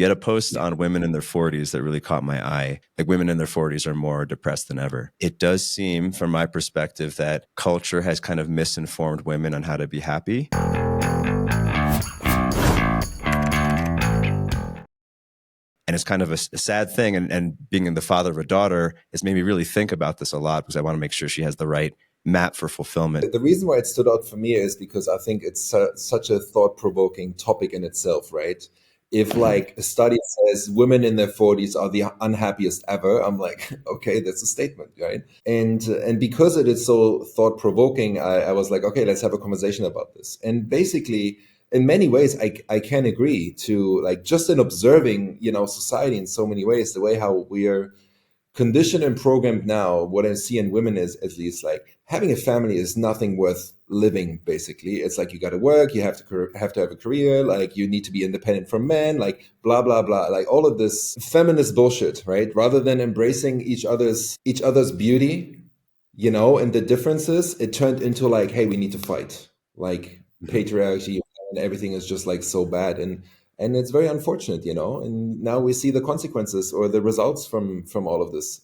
You had a post on women in their 40s that really caught my eye. Like, women in their 40s are more depressed than ever. It does seem, from my perspective, that culture has kind of misinformed women on how to be happy. And it's kind of a sad thing. And being the father of a daughter has made me really think about this a lot, because I want to make sure she has the right map for fulfillment. The reason why it stood out for me is because I think it's such a thought-provoking topic in itself, right? If like a study says women in their 40s are the unhappiest ever, I'm like, okay, that's a statement, right? And because it is so thought-provoking, I was like, okay, let's have a conversation about this. And basically, in many ways, I can agree to, like, just in observing, society in so many ways, the way how we are conditioned and programmed now, what I see in women is at least like having a family is nothing worth living. Basically, it's like you got to work, you have to have a career, like you need to be independent from men, like blah blah blah, like all of this feminist bullshit, right? Rather than embracing each other's beauty, and the differences, it turned into like, hey, we need to fight, like patriarchy, and everything is just like so bad. And it's very unfortunate, and now we see the consequences or the results from all of this.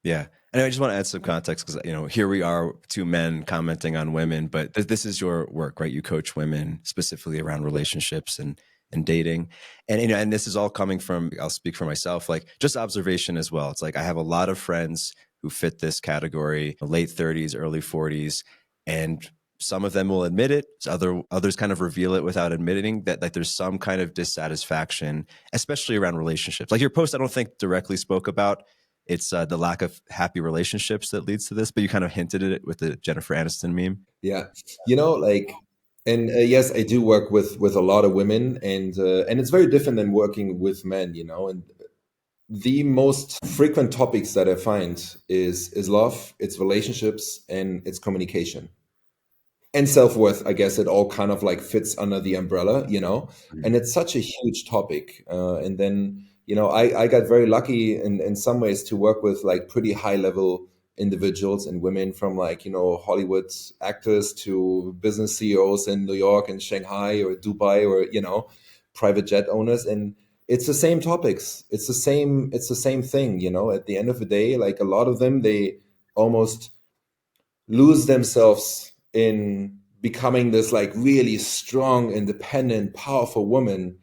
Yeah. And I just want to add some context, because, here we are, two men commenting on women, but this is your work, right? You coach women specifically around relationships and dating. And this is all coming from, I'll speak for myself, like just observation as well. It's like, I have a lot of friends who fit this category, late 30s, early 40s, and some of them will admit it. Others kind of reveal it without admitting that, like, there's some kind of dissatisfaction, especially around relationships. Like your post, I don't think directly spoke about it's the lack of happy relationships that leads to this, but you kind of hinted at it with the Jennifer Aniston meme. Yeah, and yes, I do work with a lot of women, and it's very different than working with men, and the most frequent topics that I find is love, it's relationships, and it's communication. And self-worth, I guess it all kind of like fits under the umbrella, and it's such a huge topic. And then, I got very lucky in some ways to work with like pretty high level individuals and women, from like, Hollywood actors to business CEOs in New York and Shanghai or Dubai, or, private jet owners. And it's the same topics. It's the same thing, at the end of the day, like a lot of them, they almost lose themselves in becoming this like really strong, independent, powerful woman.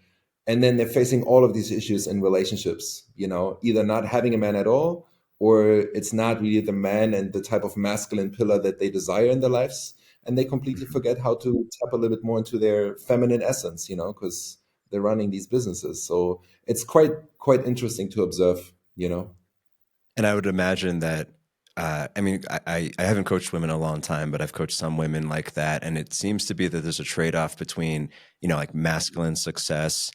And then they're facing all of these issues in relationships, either not having a man at all, or it's not really the man and the type of masculine pillar that they desire in their lives. And they completely forget how to tap a little bit more into their feminine essence, because they're running these businesses. So it's quite interesting to observe, And I would imagine that, I haven't coached women in a long time, but I've coached some women like that. And it seems to be that there's a trade-off between, like masculine success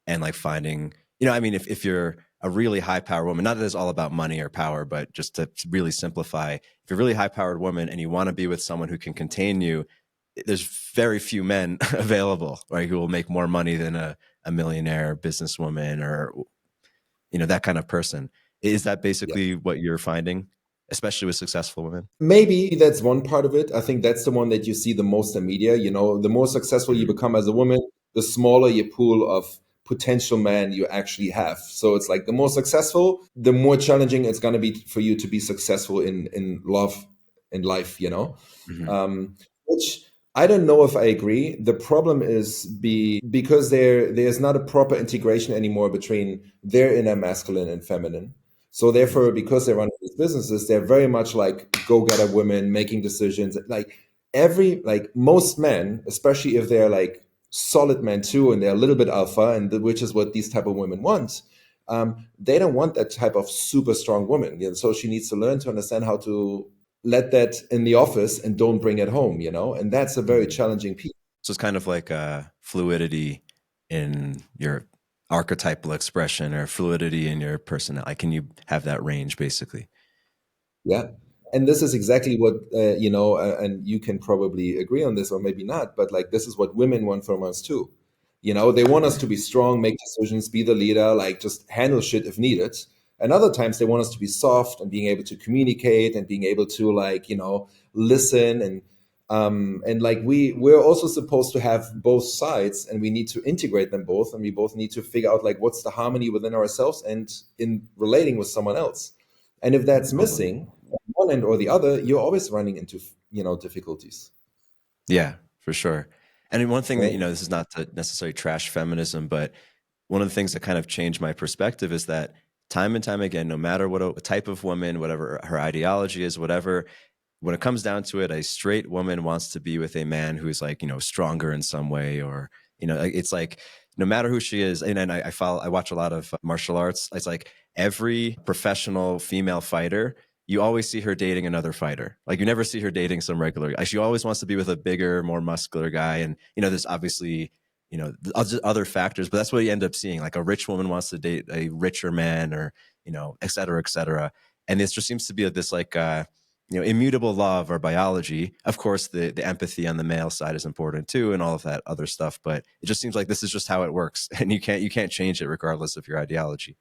and like finding, if you're a really high powered woman, not that it's all about money or power, but just to really simplify, if you're a really high powered woman and you want to be with someone who can contain you, there's very few men available, right, who will make more money than a millionaire businesswoman or, that kind of person. Is that basically what you're finding, especially with successful women? Maybe that's one part of it. I think that's the one that you see the most in media. The more successful you become as a woman, the smaller your pool of potential men you actually have. So it's like the more successful, the more challenging it's going to be for you to be successful in love and life, which I don't know if I agree. The problem is because there's not a proper integration anymore between their inner masculine and feminine. So therefore, because they run these businesses, they're very much like go-getter women making decisions. Like most men, especially if they're like solid men too, and they're a little bit alpha, and which is what these type of women want. They don't want that type of super strong woman. So she needs to learn to understand how to let that in the office and don't bring it home. And that's a very challenging piece. So it's kind of like fluidity in your archetypal expression or fluidity in your personality. Can you have that range, basically? Yeah. And this is exactly what, and you can probably agree on this or maybe not, but like, this is what women want from us too. They want us to be strong, make decisions, be the leader, like just handle shit if needed. And other times they want us to be soft and being able to communicate and being able to like, listen. And And like we're also supposed to have both sides, and we need to integrate them both, and we both need to figure out like what's the harmony within ourselves and in relating with someone else. And if that's Totally. missing on one end or the other, you're always running into difficulties, Yeah, for sure. And one thing that, right? this is not to necessarily trash feminism, but one of the things that kind of changed my perspective is that time and time again, no matter what a type of woman, whatever her ideology is, whatever, when it comes down to it, a straight woman wants to be with a man who's like, stronger in some way, or, like, it's like, no matter who she is. And I watch a lot of martial arts. It's like every professional female fighter, you always see her dating another fighter. Like you never see her dating some regular guy. She always wants to be with a bigger, more muscular guy. And, there's obviously, other factors, but that's what you end up seeing. Like a rich woman wants to date a richer man, or, et cetera, et cetera. And this just seems to be this like, immutable law of our biology. Of course, the empathy on the male side is important too, and all of that other stuff. But it just seems like this is just how it works, and you can't change it regardless of your ideology.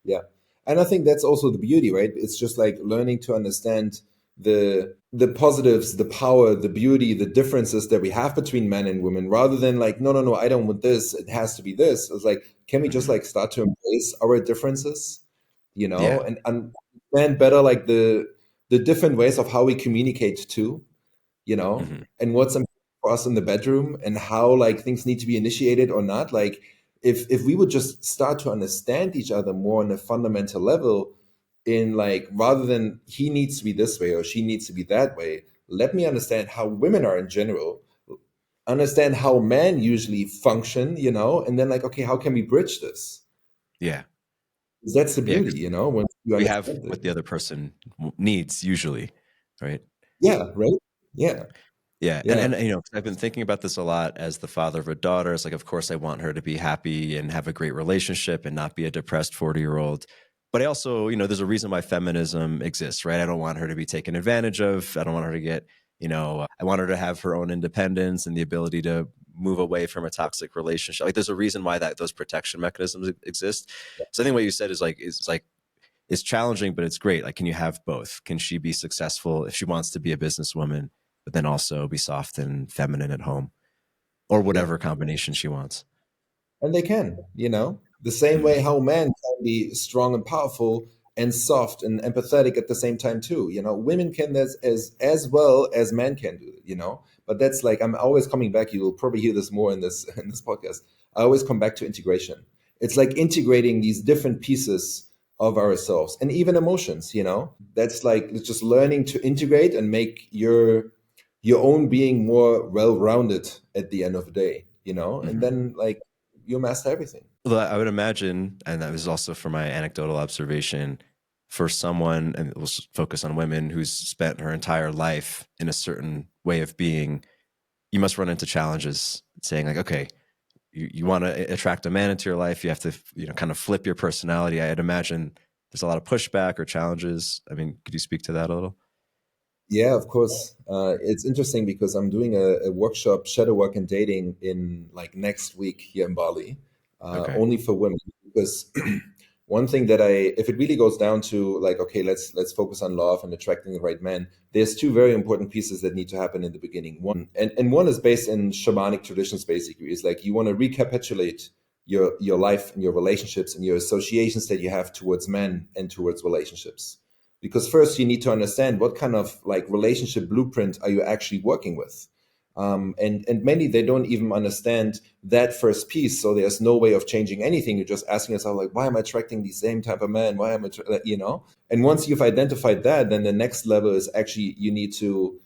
Yeah. And I think that's also the beauty, right? It's just like learning to understand the positives, the power, the beauty, the differences that we have between men and women, rather than like, no, no, no, I don't want this. It has to be this. It's like, can we just Hmm. like start to embrace our differences, Yeah. and understand better like the different ways of how we communicate too, Hmm. and what's important for us in the bedroom, and how like things need to be initiated or not. Like if we would just start to understand each other more on a fundamental level, in like, rather than he needs to be this way or she needs to be that way, let me understand how women are in general, understand how men usually function, and then like, okay, how can we bridge this? Yeah. 'Cause that's the Yeah. beauty, 'Cause when you we have understand it. what the other person needs usually, right? Yeah, right. Yeah, Yeah, and yeah, 'cause I've been thinking about this a lot as the father of a daughter. It's like, of course, I want her to be happy and have a great relationship and not be a depressed 40-year-old. But I also, there's a reason why feminism exists, right? I don't want her to be taken advantage of. I don't want her to get, I want her to have her own independence and the ability to move away from a toxic relationship. Like, there's a reason why those protection mechanisms exist. So I think what you said is it's challenging, but it's great. Like, can you have both? Can she be successful if she wants to be a businesswoman, but then also be soft and feminine at home, or yeah. whatever combination she wants? And they can, the same way Hmm. how men can be strong and powerful and soft and empathetic at the same time too. Women can as well as men can do it. But that's like, I'm always coming back. You will probably hear this more in this in this podcast. I always come back to integration. It's like integrating these different pieces of ourselves and even emotions. That's like just learning to integrate and make your own being more well-rounded at the end of the day. And Hmm. then like you master everything. Well, I would imagine, and that was also from my anecdotal observation, for someone, and we'll focus on women, who's spent her entire life in a certain way of being, you must run into challenges saying like, okay, you want to attract a man into your life, you have to, kind of flip your personality. I'd imagine there's a lot of pushback or challenges. I mean, could you speak to that a little? Yeah, of course. It's interesting because I'm doing a workshop, shadow work and dating, in like next week here in Bali, Okay. only for women. Because one thing that if it really goes down to like, okay, let's focus on love and attracting the right man. There's two very important pieces that need to happen in the beginning. One, and one is based in shamanic traditions. Basically, is like you want to recapitulate your life and your relationships and your associations that you have towards men and towards relationships, because first you need to understand what kind of like relationship blueprint are you actually working with. And many, they don't even understand that first piece, so there's no way of changing anything. You're just asking yourself like, why am I attracting the same type of man? Why am I and once you've identified that, then the next level is actually you need to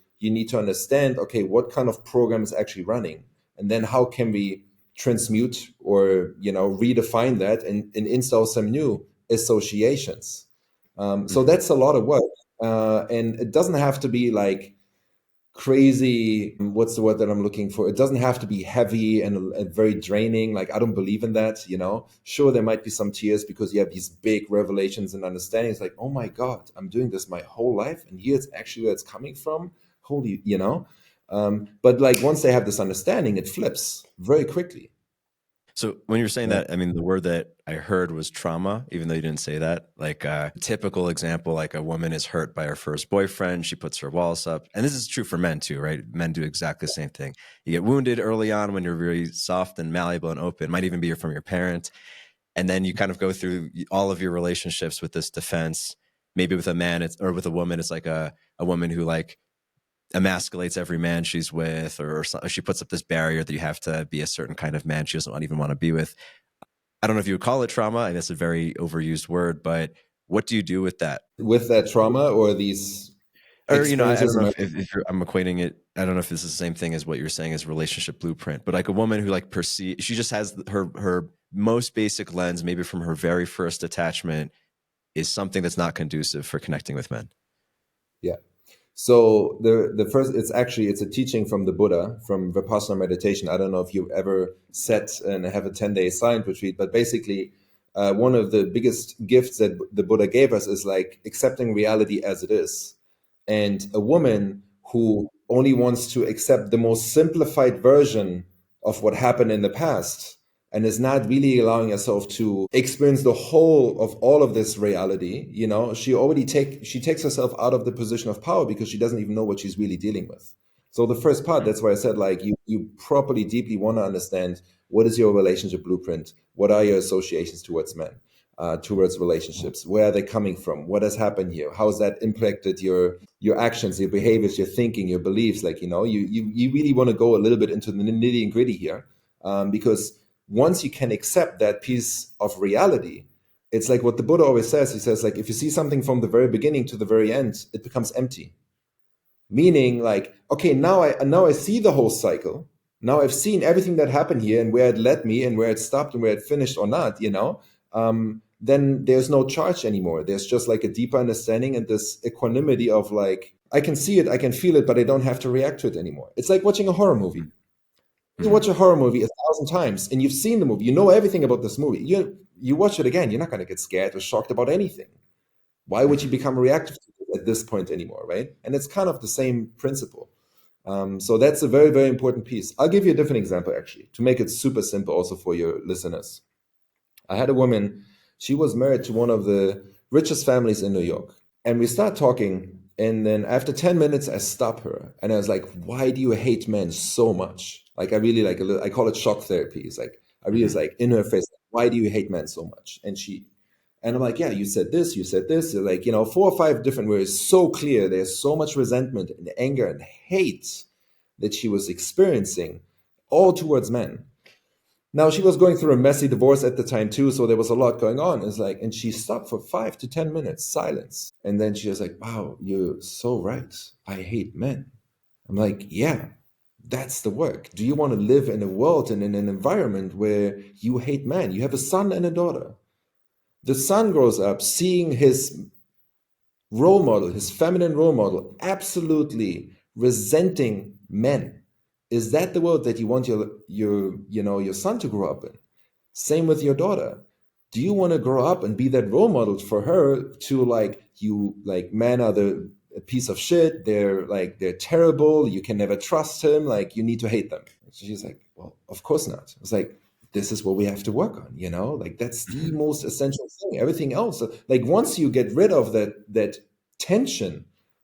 understand, okay, what kind of program is actually running, and then how can we transmute or redefine that and install some new associations. So Hmm. that's a lot of work. And it doesn't have to be like crazy. What's the word that I'm looking for? It doesn't have to be heavy and very draining. Like, I don't believe in that. Sure, there might be some tears because you have these big revelations and understandings like, oh my God, I'm doing this my whole life. And here's actually where it's coming from. Holy. But like once they have this understanding, it flips very quickly. So when you're saying Yeah. that, I mean, the word that I heard was trauma, even though you didn't say that. Like a typical example, like a woman is hurt by her first boyfriend. She puts her walls up. And this is true for men too, right? Men do exactly the same thing. You get wounded early on when you're really soft and malleable and open. It might even be from your parent. And then you kind of go through all of your relationships with this defense. Maybe with a man or with a woman, it's like a woman who like emasculates every man she's with, or she puts up this barrier that you have to be a certain kind of man she doesn't even want to be with. I don't know if you would call it trauma. I guess a very overused word, but what do you do with that? With that trauma or these Or, I don't experiences know in my if I'm equating it. I don't know if this is the same thing as what you're saying as relationship blueprint, but like a woman who like she just has her most basic lens, maybe from her very first attachment, is something that's not conducive for connecting with men. yeah. So the first, it's a teaching from the Buddha, from Vipassana meditation. I don't know if you've ever sat and have a 10-day silent retreat, but basically, one of the biggest gifts that the Buddha gave us is like accepting reality as it is. And a woman who only wants to accept the most simplified version of what happened in the past and is not really allowing herself to experience the whole of all of this reality, she takes herself out of the position of power because she doesn't even know what she's really dealing with. So the first part, that's why I said, like, you properly deeply want to understand what is your relationship blueprint, what are your associations towards men, towards relationships, where are they coming from, what has happened here, how has that impacted your actions, your behaviors, your thinking, your beliefs. Like, you really want to go a little bit into the nitty and gritty here, because once you can accept that piece of reality, it's like what the Buddha always says. He says, like, if you see something from the very beginning to the very end, it becomes empty. Meaning, like, okay, now I see the whole cycle. Now I've seen everything that happened here and where it led me and where it stopped and where it finished or not. Then there's no charge anymore. There's just like a deeper understanding and this equanimity of like, I can see it, I can feel it, but I don't have to react to it anymore. It's like watching a horror movie. You watch a horror movie 1,000 times and you've seen the movie, you know everything about this movie. You watch it again, you're not going to get scared or shocked about anything. Why would you become reactive to it at this point anymore, right? And it's kind of the same principle. So that's a very, very important piece. I'll give you a different example, actually, to make it super simple also for your listeners. I had a woman, she was married to one of the richest families in New York. And we start talking, and then after 10 minutes, I stop her. And I was like, why do you hate men so much? Like, I really like, I call it shock therapy. It's like, I really was like in her face, why do you hate men so much? And I'm like, yeah, you said this, you said this. Like, 4 or 5 different words, so clear. There's so much resentment and anger and hate that she was experiencing, all towards men. Now, she was going through a messy divorce at the time too, so there was a lot going on. It's like, and she stopped for 5 to 10 minutes, silence. And then she was like, wow, you're so right. I hate men. I'm like, yeah, that's the work. Do you want to live in a world and in an environment where you hate men? You have a son and a daughter. The son grows up seeing his role model, his feminine role model, absolutely resenting men. Is that the world that you want your son to grow up in? Same with your daughter. Do you want to grow up and be that role model for her to like men are a piece of shit, they're terrible, you can never trust him, like you need to hate them. She's like, well, of course not. It's like, this is what we have to work on, like that's the most essential thing. Everything else, like once you get rid of that tension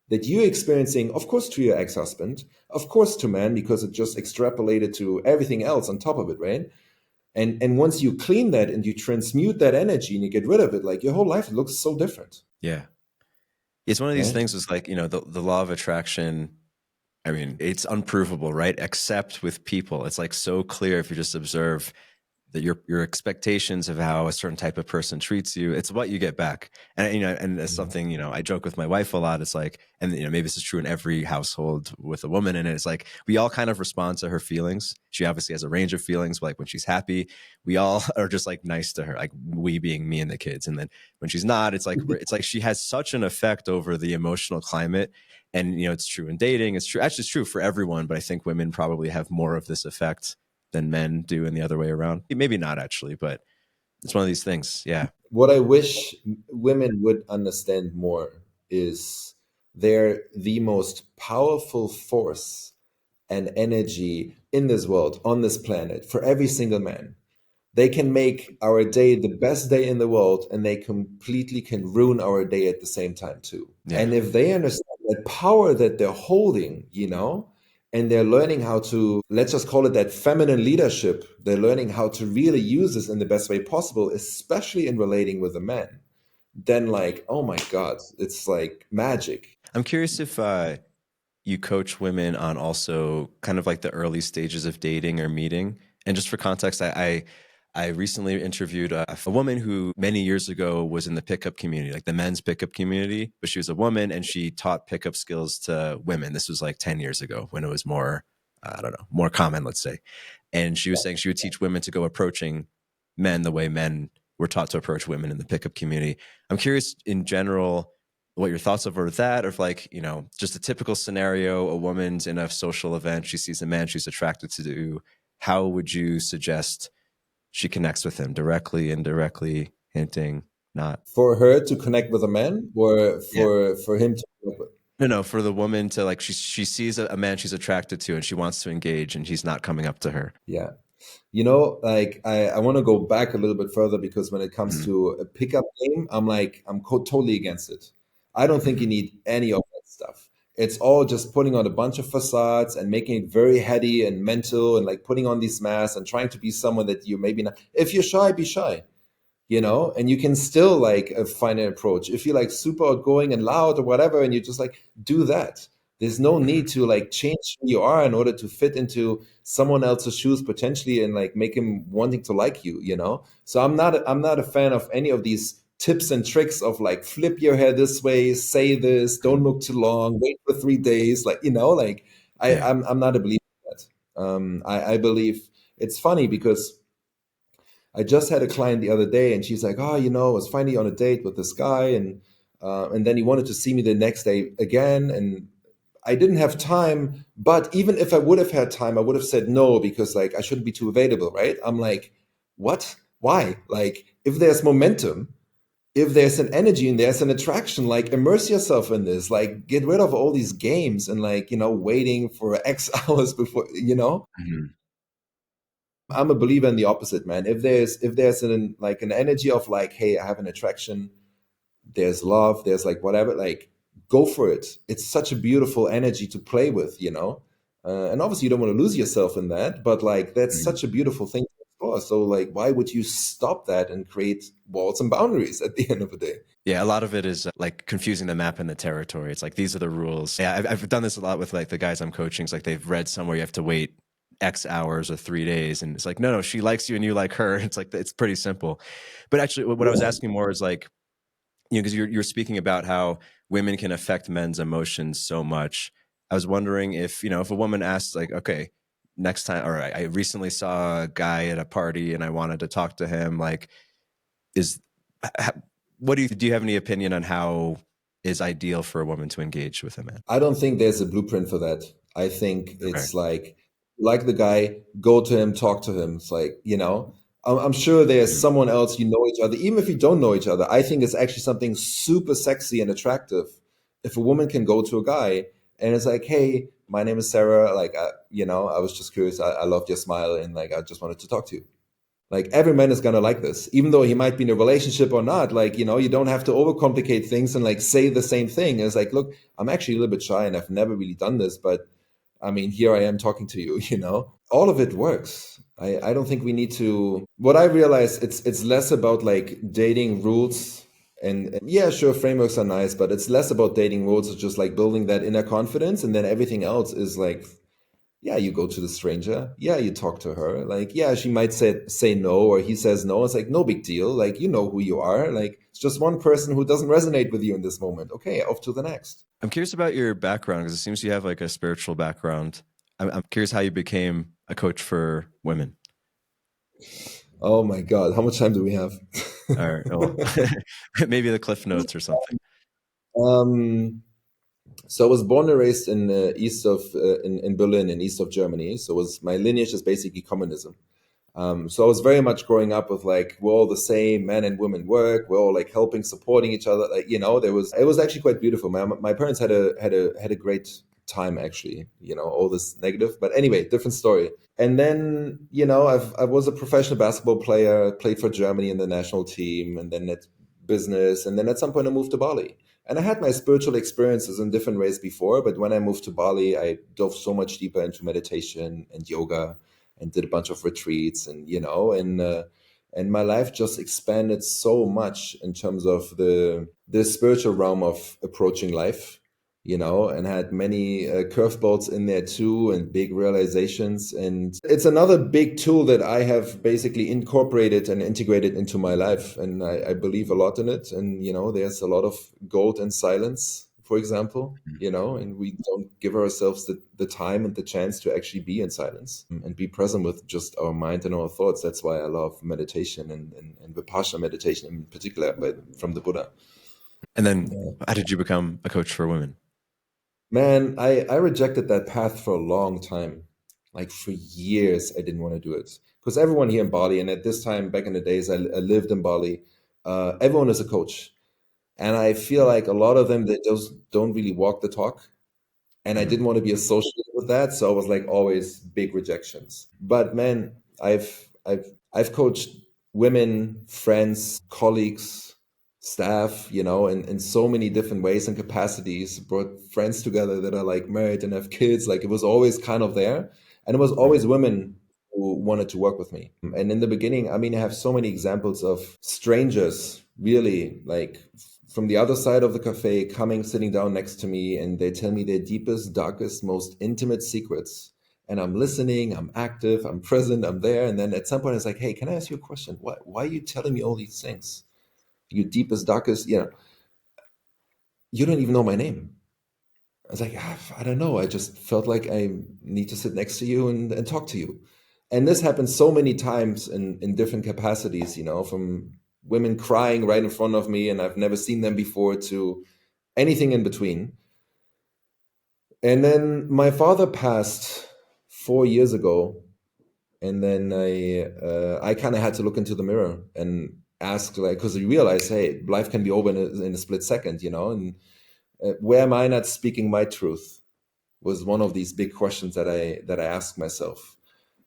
that you're experiencing, of course to your ex-husband, of course to man, because it just extrapolated to everything else on top of it, right? And once you clean that and you transmute that energy and you get rid of it, like your whole life looks so different. Yeah. It's one of these Right? things is like, the law of attraction. I mean, it's unprovable, right? Except with people. It's like so clear if you just observe that your expectations of how a certain type of person treats you, it's what you get back. And it's something, I joke with my wife a lot. It's like, and maybe this is true in every household with a woman. And it's like, we all kind of respond to her feelings. She obviously has a range of feelings, but like when she's happy, we all are just like nice to her, like we being me and the kids. And then when she's not, it's like she has such an effect over the emotional climate. And, it's true in dating. It's true. Actually, it's true for everyone, but I think women probably have more of this effect than men do in the other way around. Maybe not actually, but it's one of these things. Yeah. What I wish women would understand more is they're the most powerful force and energy in this world, on this planet, for every single man. they can make our day the best day in the world, and they completely can ruin our day at the same time too. Yeah. And if they understand that power that they're holding, and they're learning how to, let's just call it that feminine leadership, they're learning how to really use this in the best way possible, especially in relating with a man, then like, oh my God, it's like magic. I'm curious if you coach women on also kind of like the early stages of dating or meeting. And just for context, I recently interviewed a woman who many years ago was in the pickup community, like the men's pickup community, but she was a woman and she taught pickup skills to women. This was like 10 years ago when it was more, I don't know, more common, let's say. And she was saying she would teach women to go approaching men the way men were taught to approach women in the pickup community. I'm curious in general what your thoughts over that, or if like, just a typical scenario, a woman's in a social event, she sees a man she's attracted to, how would you suggest she connects with him? Directly, indirectly, hinting, not? For her to connect with a man, or Yeah. for him to connect with? No, for the woman to like, she sees a man she's attracted to and she wants to engage and he's not coming up to her. Yeah. Like I want to go back a little bit further, because when it comes Mhm. to a pickup game, totally against it. I don't think you Mhm. need any of that stuff. It's all just putting on a bunch of facades and making it very heady and mental, and like putting on these masks and trying to be someone that you maybe not. If you're shy, be shy, and you can still like find an approach. If you're like super outgoing and loud or whatever, and you just like do that. There's no Mhm. need to like change who you are in order to fit into someone else's shoes potentially, and like make him wanting to like you. So I'm not a fan of any of these tips and tricks of like flip your hair this way, say this, don't Mhm. look too long, wait for 3 days, like Yeah. I'm not a believer in that. I believe it's funny because I just had a client the other day, and she's like, "Oh, I was finally on a date with this guy, and then he wanted to see me the next day again, and I didn't have time. But even if I would have had time, I would have said no, because like I shouldn't be too available, right?" I'm like, "What? Why? Like, if there's momentum, if there's an energy and there's an attraction, like immerse yourself in this. Like, get rid of all these games and like waiting for X hours before. Mhm. I'm a believer in the opposite, man. If there's an energy of like, hey, I have an attraction, there's love, there's like whatever, like go for it. It's such a beautiful energy to play with. And obviously you don't want to lose yourself in that, but like that's Mhm. such a beautiful thing to explore. So like, why would you stop that and create walls and boundaries at the end of the day? Yeah, a lot of it is like confusing the map and the territory. It's like, these are the rules. Yeah, I've done this a lot with like the guys I'm coaching. It's like they've read somewhere you have to wait X hours or 3 days. And it's like, no, she likes you and you like her. It's like, it's pretty simple. But actually, what I was Yeah. asking more is like, because you're speaking about how women can affect men's emotions so much. I was wondering if a woman asks like, okay, next time, or I recently saw a guy at a party and I wanted to talk to him, like, is what do you have any opinion on how is ideal for a woman to engage with a man? I don't think there's a blueprint for that. I think Okay. it's like the guy, go to him, talk to him. It's like, I'm sure there's Mhm. someone else, you know each other, even if you don't know each other. I think it's actually something super sexy and attractive if a woman can go to a guy and it's like, hey, my name is Sarah. Like, I was just curious. I loved your smile, and like, I just wanted to talk to you. Like every man is gonna like this, even though he might be in a relationship or not. Like, you don't have to overcomplicate things and like say the same thing. It's like, look, I'm actually a little bit shy and I've never really done this, but I mean, here I am talking to you, All of it works. I don't think we need to. What I realize, it's less about like dating rules, and yeah, sure, frameworks are nice, but it's less about dating rules. It's just like building that inner confidence, and then everything else is like, yeah, you go to the stranger. Yeah, you talk to her. Like, yeah, she might say no, or he says no. It's like no big deal. Like, you know who you are. Like, it's just one person who doesn't resonate with you in this moment. Okay, off to the next. I'm curious about your background because it seems you have like a spiritual background. I'm curious how you became a coach for women. Oh my God, how much time do we have? Or well, maybe the Cliff Notes or something. um, so I was born and raised in in Berlin, in east of Germany. So was my lineage is basically communism. So I was very much growing up with like, we're all the same, men and women work. We're all like helping, supporting each other. Like, it was actually quite beautiful. My parents had a great time, actually, all this negative. But anyway, different story. And then, I was a professional basketball player, played for Germany in the national team, and then at business. And then at some point I moved to Bali. And I had my spiritual experiences in different ways before, but when I moved to Bali, I dove so much deeper into meditation and yoga and did a bunch of retreats and my life just expanded so much in terms of the spiritual realm of approaching life, and had many curveballs in there too, and big realizations. And it's another big tool that I have basically incorporated and integrated into my life. And I believe a lot in it. And, there's a lot of gold in silence, for example, and we don't give ourselves the time and the chance to actually be in silence and be present with just our mind and our thoughts. That's why I love meditation and Vipassana meditation in particular, from the Buddha. And then how did you become a coach for women? Man, I rejected that path for a long time. Like for years, I didn't want to do it. Because everyone here in Bali, and at this time, back in the days, I lived in Bali, everyone is a coach. And I feel like a lot of them, they just don't really walk the talk. And I didn't want to be associated with that. So I was like always big rejections. But man, I've coached women, friends, colleagues, staff, in so many different ways and capacities, brought friends together that are like married and have kids. Like it was always kind of there. And it was always women who wanted to work with me. And in the beginning, I mean, I have so many examples of strangers really like from the other side of the cafe coming, sitting down next to me, and they tell me their deepest, darkest, most intimate secrets. And I'm listening, I'm active, I'm present, I'm there. And then at some point it's like, hey, can I ask you a question? Why are you telling me all these things? Your deepest, darkest, you don't even know my name. I was like, I don't know. I just felt like I need to sit next to you and talk to you. And this happens so many times in different capacities, from women crying right in front of me and I've never seen them before to anything in between. And then my father passed 4 years ago. And then I kind of had to look into the mirror and ask, like, because you realize, hey, life can be over in a split second, and where am I not speaking my truth was one of these big questions that I asked myself.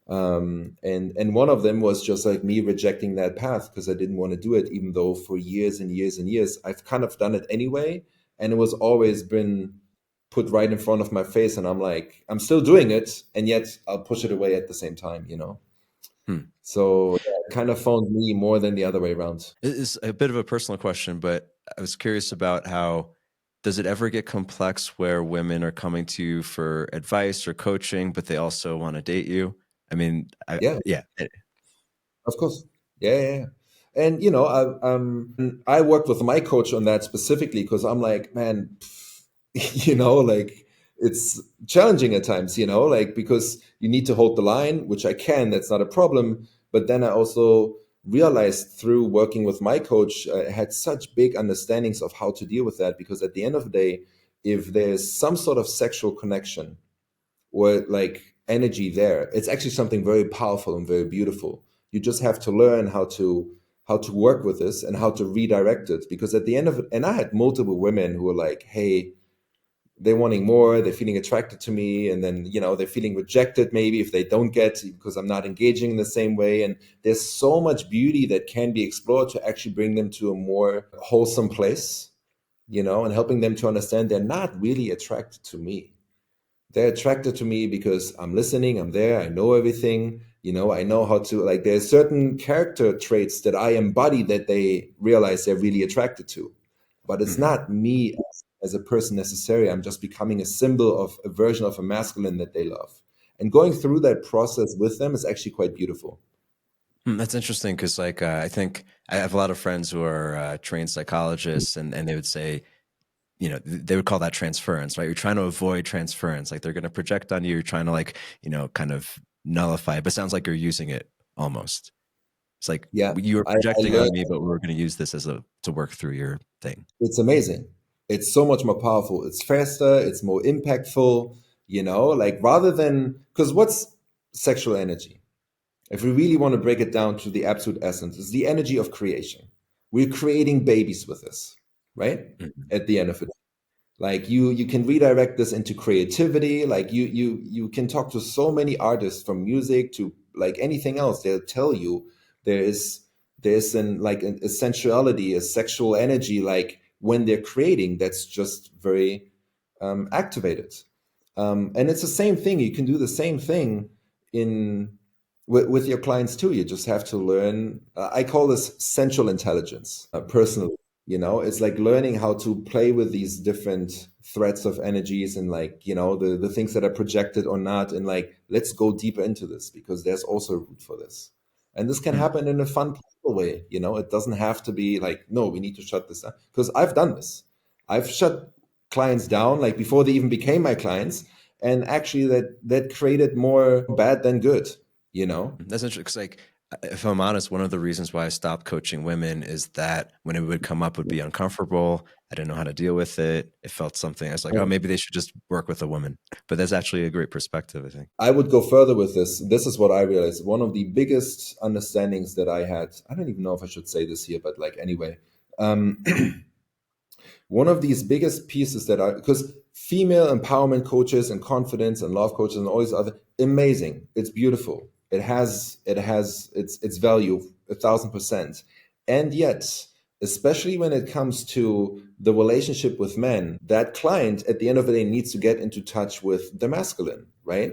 And one of them was just like me rejecting that path because I didn't want to do it, even though for years and years and years I've kind of done it anyway, and it was always been put right in front of my face, and I'm like, I'm still doing it, and yet I'll push it away at the same time, So it kind of found me more than the other way around. It's a bit of a personal question, but I was curious about how, does it ever get complex where women are coming to you for advice or coaching, but they also want to date you? I mean, Yeah, of course. Yeah. And I worked with my coach on that specifically because I'm like, man, like it's challenging at times, like because you need to hold the line, which I can, that's not a problem. But then I also realized through working with my coach, I had such big understandings of how to deal with that, because at the end of the day, if there's some sort of sexual connection or like energy there, it's actually something very powerful and very beautiful. You just have to learn how to work with this and how to redirect it, because at the end of it, and I had multiple women who were like, hey, they're wanting more, they're feeling attracted to me, and then they're feeling rejected maybe if they don't get, because I'm not engaging in the same way. And there's so much beauty that can be explored to actually bring them to a more wholesome place, and helping them to understand they're not really attracted to me. They're attracted to me because I'm listening, I'm there, I know everything, I know how to, like, there's certain character traits that I embody that they realize they're really attracted to. But it's not me as a person necessarily. I'm just becoming a symbol of a version of a masculine that they love. And going through that process with them is actually quite beautiful. That's interesting because, like, I think I have a lot of friends who are trained psychologists, and they would say, they would call that transference, right? You're trying to avoid transference. Like they're going to project on you. You're trying to kind of nullify it, but it sounds like you're using it almost. It's like, Yeah, you were I projecting on learned me, but we're going to use this to work through your thing. it's amazing. It's so much more powerful. It's faster. It's more impactful, like rather than, because what's sexual energy? If we really want to break it down to the absolute essence, it's the energy of creation. We're creating babies with this, right? Mhm. At the end of it. Like you can redirect this into creativity. Like you can talk to so many artists, from music to like anything else. They'll tell you there is there's an like a sensuality, a sexual energy, like when they're creating, that's just very activated. And it's the same thing. You can do the same thing in with your clients too. You just have to learn. I call this sensual intelligence, personally. You know, it's like learning how to play with these different threads of energies, and like, you know, the things that are projected or not, and like, let's go deeper into this because there's also a root for this. And this can Hmm. happen in a fun, playful way. You know, it doesn't have to be like, no, we need to shut this down. Because I've done this. I've shut clients down like before they even became my clients, and actually that created more bad than good, you know. That's interesting. 'Cause like, if I'm honest, one of the reasons why I stopped coaching women is that when it would come up, it would be uncomfortable. I didn't know how to deal with it. It felt something. I was like, oh, maybe they should just work with a woman. But that's actually a great perspective, I think. I would go further with this. This is what I realized. One of the biggest understandings that I had, I don't even know if I should say this here, but like anyway, um, one of these biggest pieces that I, because female empowerment coaches and confidence and love coaches and all these other, amazing. It's beautiful. It has its value 1,000%. And yet, especially when it comes to the relationship with men, that client at the end of the day needs to get into touch with the masculine, right?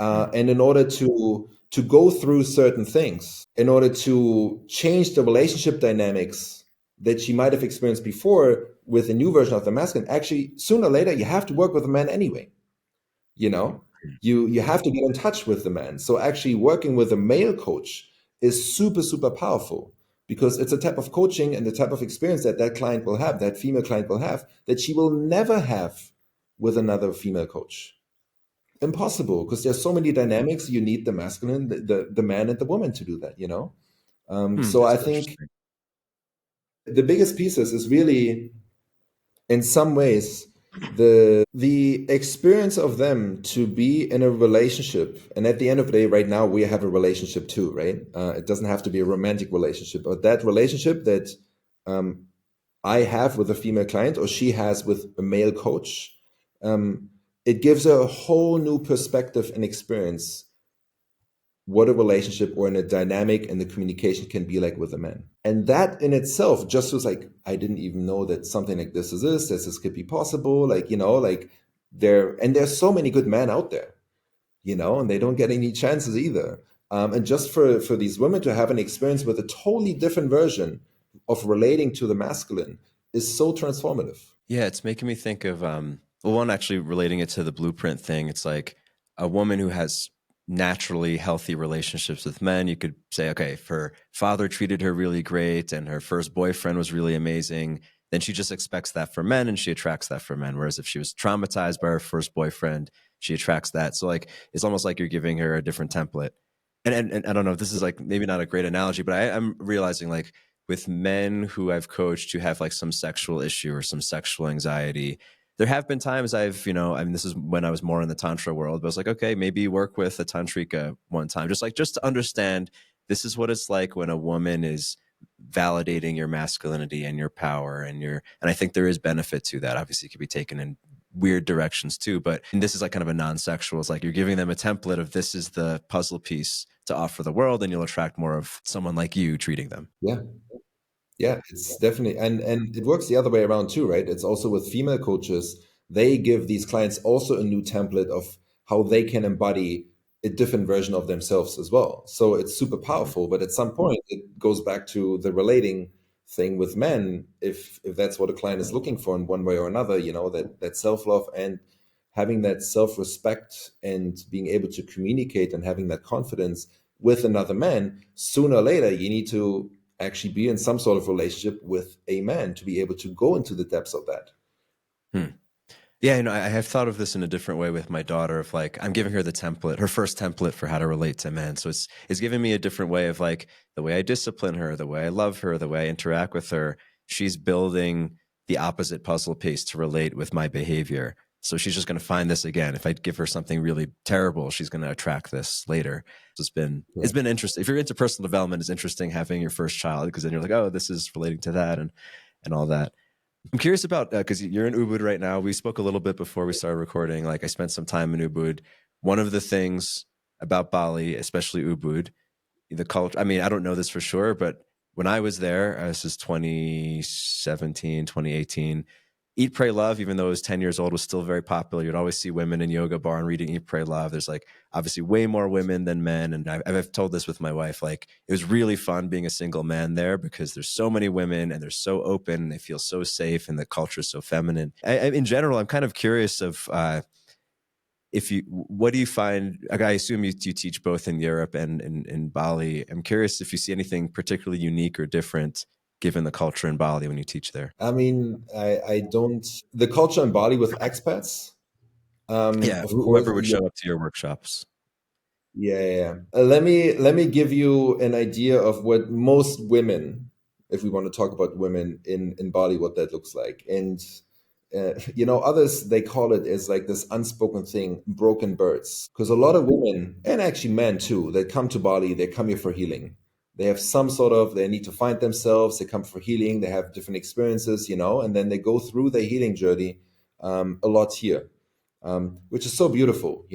Mm. And in order to go through certain things, in order to change the relationship dynamics that she might have experienced before with a new version of the masculine, actually sooner or later you have to work with a man anyway. You know, you have to get in touch with the man. So actually working with a male coach is super, super powerful, because it's a type of coaching and the type of experience that that client will have, that female client will have, that she will never have with another female coach. Impossible, because there's so many dynamics. You need the masculine, the man and the woman to do that, you know. So That's I so think interesting. the biggest pieces is really, in some ways, the experience of them to be in a relationship. And at the end of the day, right now we have a relationship too, right? It doesn't have to be a romantic relationship, but that relationship that um, I have with a female client, or she has with a male coach, um, it gives her a whole new perspective and experience what a relationship or in a dynamic and the communication can be like with a man. And that in itself just was like, I didn't even know that something like this is this could be possible. Like, you know, like there's so many good men out there, you know, and they don't get any chances either. And just for these women to have an experience with a totally different version of relating to the masculine is so transformative. Yeah, it's making me think of well, one, actually relating it to the blueprint thing. It's like a woman who has naturally healthy relationships with men. You could say, okay, if her father treated her really great and her first boyfriend was really amazing, then she just expects that for men and she attracts that for men. Whereas if she was traumatized by her first boyfriend, she attracts that. So like it's almost like you're giving her a different template. And I don't know if this is like maybe not a great analogy, but I'm realizing like with men who I've coached who have like some sexual issue or some sexual anxiety, there have been times I've, I mean, this is when I was more in the Tantra world, but I was like, okay, maybe work with a Tantrika one time, just to understand this is what it's like when a woman is validating your masculinity and your power and I think there is benefit to that. Obviously, it could be taken in weird directions too, but this is like kind of a non-sexual. It's like you're giving them a template of this is the puzzle piece to offer the world, and you'll attract more of someone like you treating them. Yeah. Yeah, it's definitely, and it works the other way around too, right? It's also with female coaches, they give these clients also a new template of how they can embody a different version of themselves as well. So it's super Mhm. powerful, but at some point it goes back to the relating thing with men. If that's what a client is looking for in one way or another, you know, that self-love and having that self-respect and being able to communicate and having that confidence with another man, sooner or later you need to actually be in some sort of relationship with a man to be able to go into the depths of that. Hmm. Yeah, I have thought of this in a different way with my daughter of like I'm giving her the template, her first template for how to relate to men. So it's giving me a different way of like the way I discipline her, the way I love her, the way I interact with her. She's building the opposite puzzle piece to relate with my behavior. So she's just going to find this again. If I give her something really terrible, she's going to attract this later. So Yeah. it's been interesting. If you're into personal development, it's interesting having your first child because then you're like, oh, this is relating to that and all that. I'm curious about, because you're in Ubud right now. We spoke a little bit before we started recording. Like I spent some time in Ubud. One of the things about Bali, especially Ubud, the culture, I mean, I don't know this for sure, but when I was there, this is 2017, 2018, Eat, Pray, Love, even though it was 10 years old, was still very popular. You'd always see women in yoga barn reading Eat, Pray, Love. There's like obviously way more women than men. And I've told this with my wife, like it was really fun being a single man there because there's so many women and they're so open and they feel so safe and the culture is so feminine. In general, I'm kind of curious of, if you, what do you find? I assume you teach both in Europe and in Bali. I'm curious if you see anything particularly unique or different given the culture in Bali when you teach there. I mean, I don't, the culture in Bali with expats, Yeah, of course, whoever would yeah, show up to your workshops. yeah, yeah. Let me give you an idea of what most women, if we want to talk about women in Bali, what that looks like. And others, they call it as like this unspoken thing, broken birds, because a lot of women and actually men too, they come to Bali, they come here for healing. They have some sort of, they need to find themselves, they come for healing, they have different experiences, and then they go through their healing journey a lot here, which is so beautiful.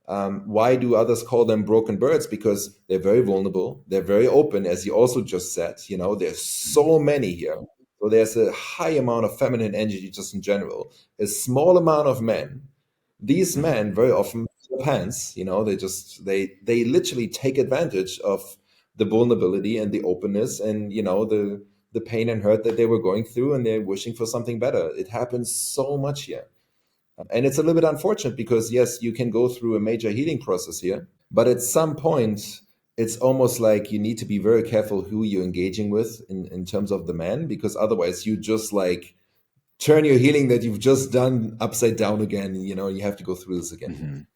Why do others call them broken birds? Because they're very vulnerable, they're very open, as you also just said. There's so many here. So there's a high amount of feminine energy just in general, a small amount of men. These Mhm. men very often their pants, they literally take advantage of the vulnerability and the openness and the pain and hurt that they were going through, and they're wishing for something better. It happens so much here. And it's a little bit unfortunate because, yes, you can go through a major healing process here, but at some point, it's almost like you need to be very careful who you're engaging with in terms of the man, because otherwise you just like turn your healing that you've just done upside down again. You have to go through this again. Mhm.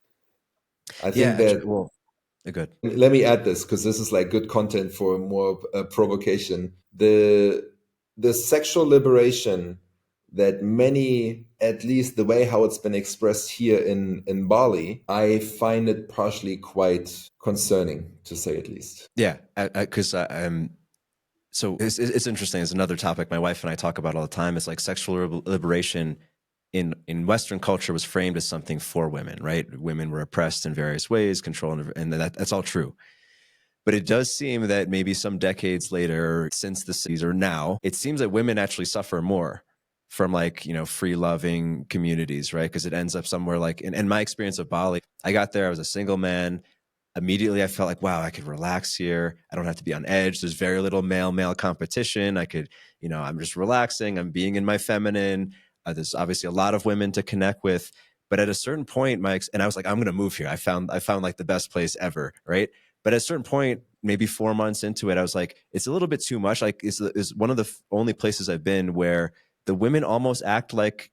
I think Yeah, that, well, good. let me add this because this is like good content for more provocation. The sexual liberation that many, at least the way how it's been expressed here in Bali, I find it partially quite concerning, to say at least. Yeah, because so it's interesting. It's another topic my wife and I talk about all the time. It's like sexual liberation in Western culture was framed as something for women, right? Women were oppressed in various ways, controlled, and that's all true. But it does seem that maybe some decades later, since the 60s or now, it seems that women actually suffer more from like, free loving communities, right? Because it ends up somewhere like in my experience of Bali, I got there, I was a single man. Immediately I felt like, wow, I could relax here. I don't have to be on edge. There's very little male competition. I could, I'm just relaxing. I'm being in my feminine. There's obviously a lot of women to connect with. But at a certain point, and I was like, I'm going to move here. I found like the best place ever. Right. But at a certain point, maybe 4 months into it, I was like, it's a little bit too much. Like is one of the only places I've been where the women almost act like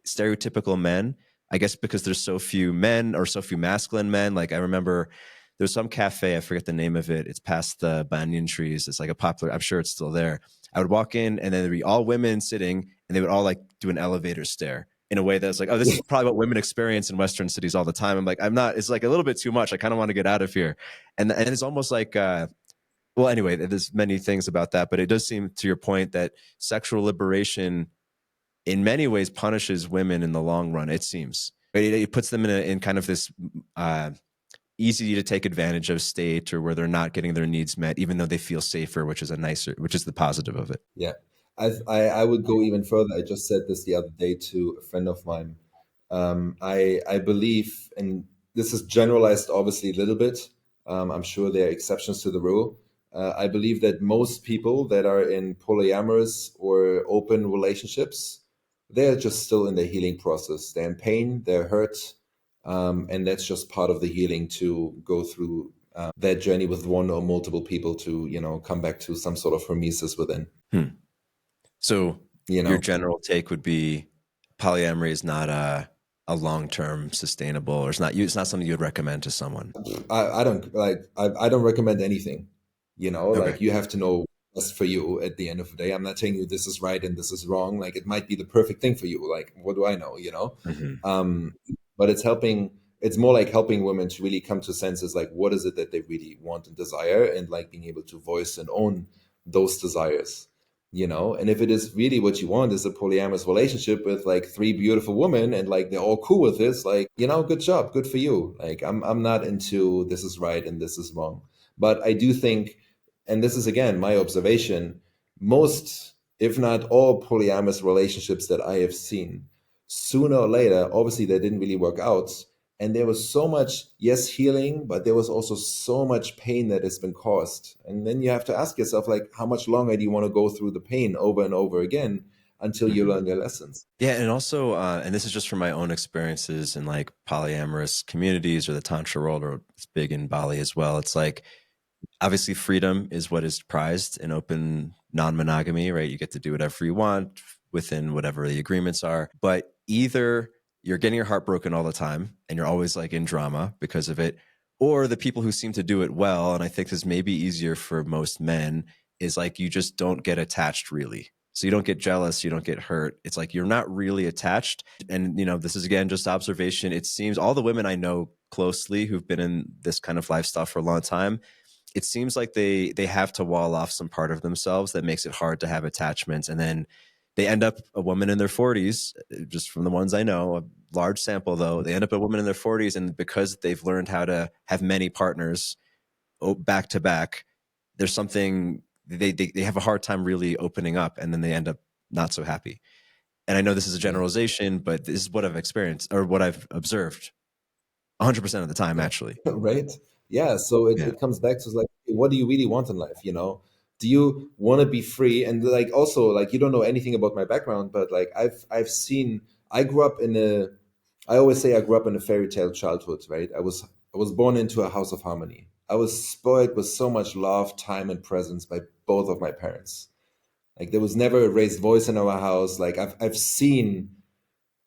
stereotypical men. I guess because there's so few men or so few masculine men. Like I remember there's some cafe, I forget the name of it. It's past the banyan trees. It's like a popular, I'm sure it's still there. I would walk in and then there'd be all women sitting and they would all like do an elevator stare in a way that's like, oh, this is probably what women experience in Western cities all the time. I'm like, I'm not, it's like a little bit too much. I kind of want to get out of here. And it's almost like, well, anyway, there's many things about that, but it does seem to your point that sexual liberation in many ways punishes women in the long run. It seems it puts them in kind of this uh, easy to take advantage of state, or where they're not getting their needs met, even though they feel safer, which is the positive of it. Yeah, I would go even further. I just said this the other day to a friend of mine. I believe, and this is generalized obviously a little bit. I'm sure there are exceptions to the rule. I believe that most people that are in polyamorous or open relationships, they're just still in the healing process. They're in pain, they're hurt, and that's just part of the healing to go through that journey with one or multiple people to come back to some sort of hormesis within. Hmm. So You your know, general take would be polyamory is not a long-term sustainable, or it's not something you would recommend to someone. I don't like I don't recommend anything. Okay. Like you have to know what's for you at the end of the day. I'm not telling you this is right and this is wrong. Like it might be the perfect thing for you. Like what do I know? Mm-hmm. Um, but it's more like helping women to really come to senses like what is it that they really want and desire, and like being able to voice and own those desires. And if it is really what you want is a polyamorous relationship with like three beautiful women and like they're all cool with this, like, good job, good for you. Like I'm not into this is right and this is wrong. But I do think, and this is again my observation, most, if not all, polyamorous relationships that I have seen, sooner or later, obviously they didn't really work out, and there was so much, yes, healing, but there was also so much pain that has been caused. And then you have to ask yourself, like, how much longer do you want to go through the pain over and over again until you learn your lessons? Yeah, and also, and this is just from my own experiences in like polyamorous communities or the tantra world, or it's big in Bali as well. It's like, obviously freedom is what is prized in open non-monogamy, right? You get to do whatever you want within whatever the agreements are, but either you're getting your heart broken all the time and you're always like in drama because of it, or the people who seem to do it well, and I think this may be easier for most men, is like you just don't get attached really. So you don't get jealous, you don't get hurt. It's like you're not really attached. And this is again just observation. It seems all the women I know closely who've been in this kind of lifestyle for a long time, it seems like they have to wall off some part of themselves that makes it hard to have attachments, and then they end up a woman in their 40s, just from the ones I know, a large sample though, they end up a woman in their 40s, and because they've learned how to have many partners back to back, there's something they have a hard time really opening up, and then they end up not so happy. And I know this is a Yeah. generalization, but this is what I've experienced or what I've observed 100% of the time, Yeah. actually. Right. Yeah. So it, Yeah. it comes back to like, what do you really want in life? Do you want to be free? And like, also like, you don't know anything about my background, but like I've seen, I grew up in a, I always say I grew up in a fairy tale childhood, right? I was born into a house of harmony. I was spoiled with so much love, time, and presence by both of my parents. Like there was never a raised voice in our house. Like I've seen,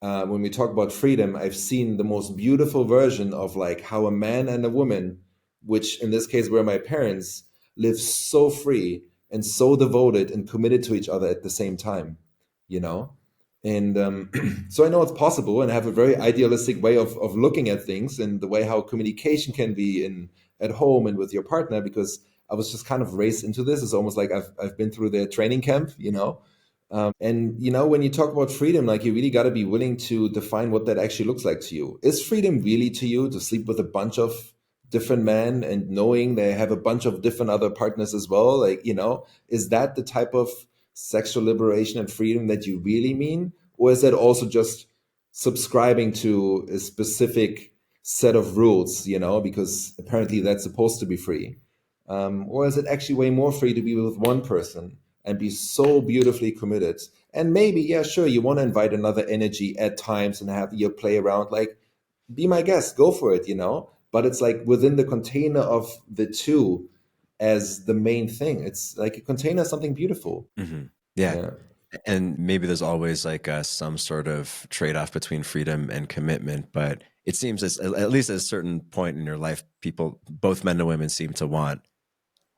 when we talk about freedom, I've seen the most beautiful version of like how a man and a woman, which in this case were my parents, live so free and so devoted and committed to each other at the same time, you know? And so I know it's possible, and I have a very idealistic way of looking at things and the way how communication can be in at home and with your partner, because I was just kind of raised into this. It's almost like I've been through their training camp. And when you talk about freedom, like you really got to be willing to define what that actually looks like to you. Is freedom really to you to sleep with a bunch of different men and knowing they have a bunch of different other partners as well? Like, is that the type of sexual liberation and freedom that you really mean? Or is that also just subscribing to a specific set of rules, because apparently that's supposed to be free? Or is it actually way more free to be with one person and be so beautifully committed? And maybe, yeah, sure, you want to invite another energy at times and have your play around, like, be my guest, go for it. But it's like within the container of the two as the main thing. It's like a container of something beautiful. Yeah. Yeah. And maybe there's always like some sort of trade-off between freedom and commitment, but it seems at least at a certain point in your life, people, both men and women, seem to want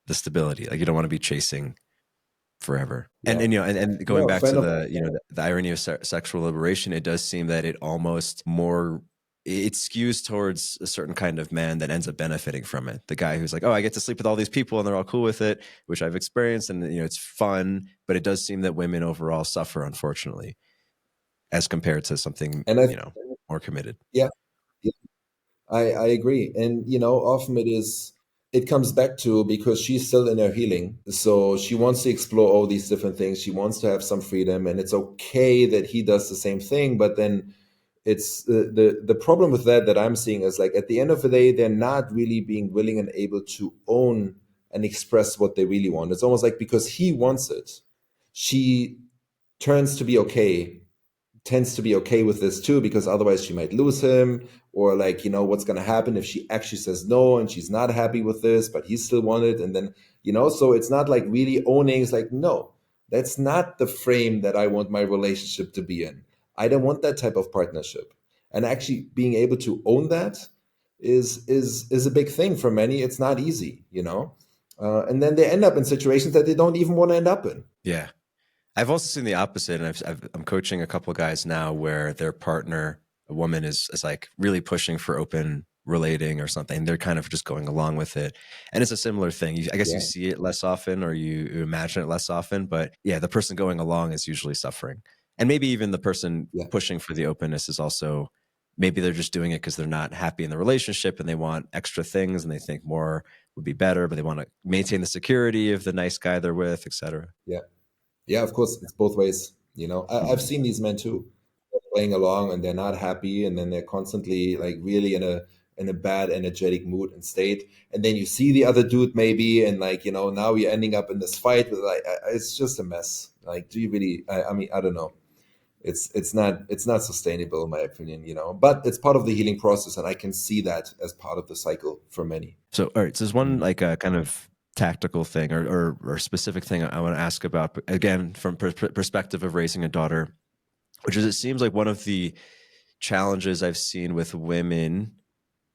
the stability. Like you don't want to be chasing forever. And, Yeah. and going No, back friend to of the irony of sexual liberation, it does seem that it almost more, it skews towards a certain kind of man that ends up benefiting from it. The guy who's like, oh, I get to sleep with all these people and they're all cool with it, which I've experienced, and it's fun. But it does seem that women overall suffer, unfortunately, as compared to something and I more committed. yeah, I agree. And often it comes back to, because she's still in her healing. So she wants to explore all these different things. She wants to have some freedom, and it's okay that he does the same thing. But then it's the problem with that I'm seeing is like at the end of the day, they're not really being willing and able to own and express what they really want. It's almost like because he wants it, she turns to be okay tends to be okay with this too, because otherwise she might lose him, or like what's going to happen if she actually says no and she's not happy with this but he still wanted, and then so it's not like really owning. It's like, no, that's not the frame that I want my relationship to be in. I don't want that type of partnership. And actually being able to own that is a big thing for many. It's not easy. And then they end up in situations that they don't even want to end up in. Yeah. I've also seen the opposite, and I'm coaching a couple of guys now where their partner, a woman, is like really pushing for open relating or something. They're kind of just going along with it. And it's a similar thing. I guess you Yeah, see it less often, or you imagine it less often, but yeah, the person going along is usually suffering. And maybe even the person yeah, pushing for the openness is also, maybe they're just doing it because they're not happy in the relationship and they want extra things and they think more would be better, but they want to maintain the security of the nice guy they're with, etc. yeah. Yeah, of course, it's both ways. I've Mhm. seen these men too, playing along, and they're not happy, and then they're constantly like really in a bad energetic mood and state. And then you see the other dude maybe, and like now you're ending up in this fight with like it's just a mess. Like, do you really? I mean, I don't know. It's not sustainable in my opinion. But it's part of the healing process, and I can see that as part of the cycle for many. So, all right. So, there's one Mm. like a kind of tactical thing or specific thing I want to ask about, again, from perspective of raising a daughter, which is, it seems like one of the challenges I've seen with women,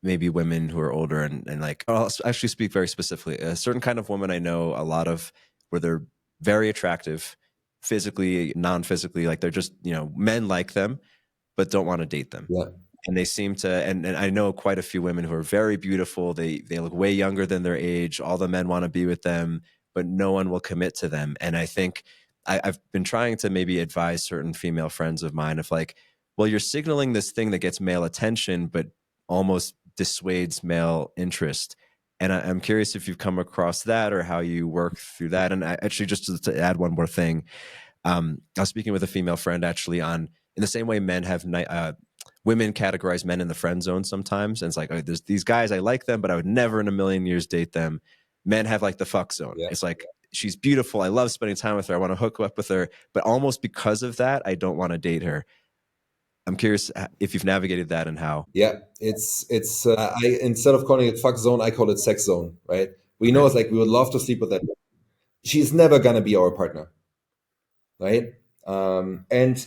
maybe women who are older, and like, I'll actually speak very specifically. A certain kind of woman I know a lot of, where they're very attractive, physically, non-physically, like they're just, men like them, but don't want to date them. Yeah, And they seem to, and I know quite a few women who are very beautiful. They look way younger than their age. All the men want to be with them, but no one will commit to them. And I think I've been trying to maybe advise certain female friends of mine of like, well, you're signaling this thing that gets male attention, but almost dissuades male interest. And I'm curious if you've come across that or how you work through that. And actually, just to add one more thing, I was speaking with a female friend actually on, in the same way men have women categorize men in the friend zone sometimes, and it's like, oh, there's these guys, I like them, but I would never in a million years date them. Men have like the fuck zone. yeah. It's like, she's beautiful, I love spending time with her, I want to hook up with her, but almost because of that, I don't want to date her. I'm curious if you've navigated that and how. Yeah, it's I instead of calling it fuck zone, I call it sex zone, right? We know Okay. it's like we would love to sleep with that. She's never gonna be our partner, right? And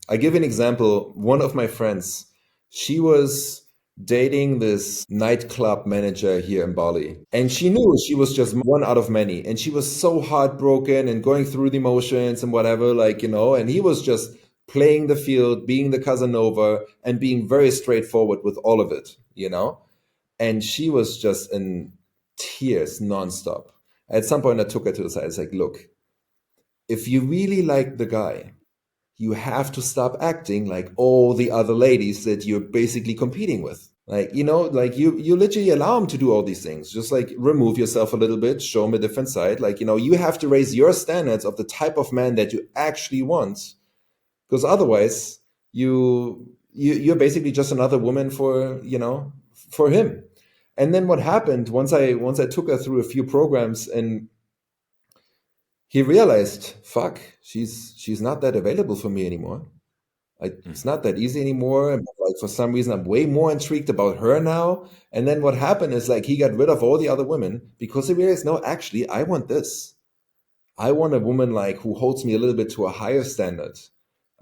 I give an example. One of my friends, she was dating this nightclub manager here in Bali, and she knew she was just one out of many, and she was so heartbroken and going through the emotions and whatever, like and he was just playing the field, being the Casanova, and being very straightforward with all of it. And she was just in tears nonstop. At some point, I took her to the side. It's like, look, if you really like the guy, you have to stop acting like all the other ladies that you're basically competing with. Like, like you literally allow him to do all these things. Just like remove yourself a little bit, show him a different side. Like, you have to raise your standards of the type of man that you actually want. Because otherwise you're basically just another woman for him. And then what happened once I took her through a few programs, and he realized, fuck, she's not that available for me anymore. Mm. It's not that easy anymore. And like for some reason, I'm way more intrigued about her now. And then what happened is like he got rid of all the other women because he realized, no, actually, I want this. I want a woman like who holds me a little bit to a higher standard,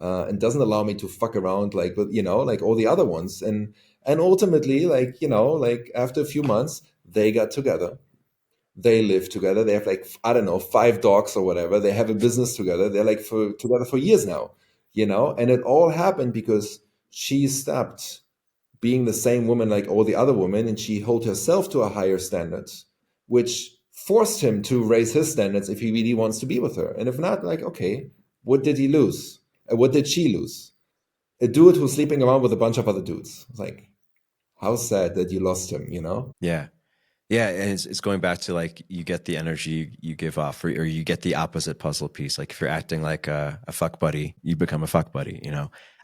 and doesn't allow me to fuck around like with like all the other ones. And ultimately, like like after a few months, they got together. They live together. They have like, I don't know, 5 dogs or whatever. They have a business together. They're like together for years now. And it all happened because she stopped being the same woman like all the other women, and she held herself to a higher standard, which forced him to raise his standards if he really wants to be with her. And if not, like, okay, what did he lose? What did she lose? A dude who's sleeping around with a bunch of other dudes. It's like, how sad that you lost him. Yeah. Yeah, and it's going back to like, you get the energy you give off, or you get the opposite puzzle piece. Like if you're acting like a fuck buddy, you become a fuck buddy.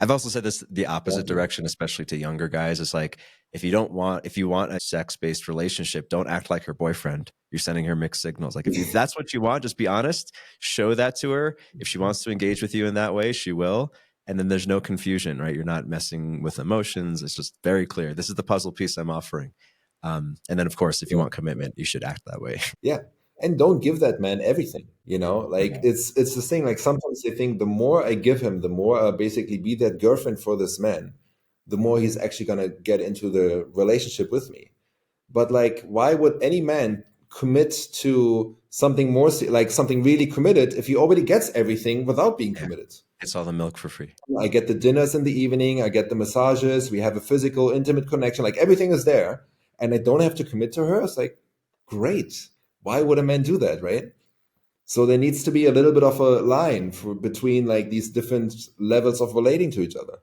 I've also said this the opposite Exactly. direction, especially to younger guys. It's like, if you want a sex based relationship, don't act like her boyfriend. You're sending her mixed signals. Like if that's what you want, just be honest. Show that to her. If she wants to engage with you in that way, she will. And then there's no confusion, right? You're not messing with emotions. It's just very clear. This is the puzzle piece I'm offering. And then, of course, if you Yeah. want commitment, you should act that way. Yeah. And don't give that man everything. Like Yeah. it's the thing, like sometimes they think the more I give him, the more I basically be that girlfriend for this man, the more he's actually gonna get into the relationship with me. But like, why would any man commit to something more like something really committed if he already gets everything without being Yeah. committed? It's all the milk for free. I get the dinners in the evening, I get the massages, we have a physical, intimate connection, like everything is there, and I don't have to commit to her. It's like, great. Why would a man do that, right? So there needs to be a little bit of a line between like these different levels of relating to each other.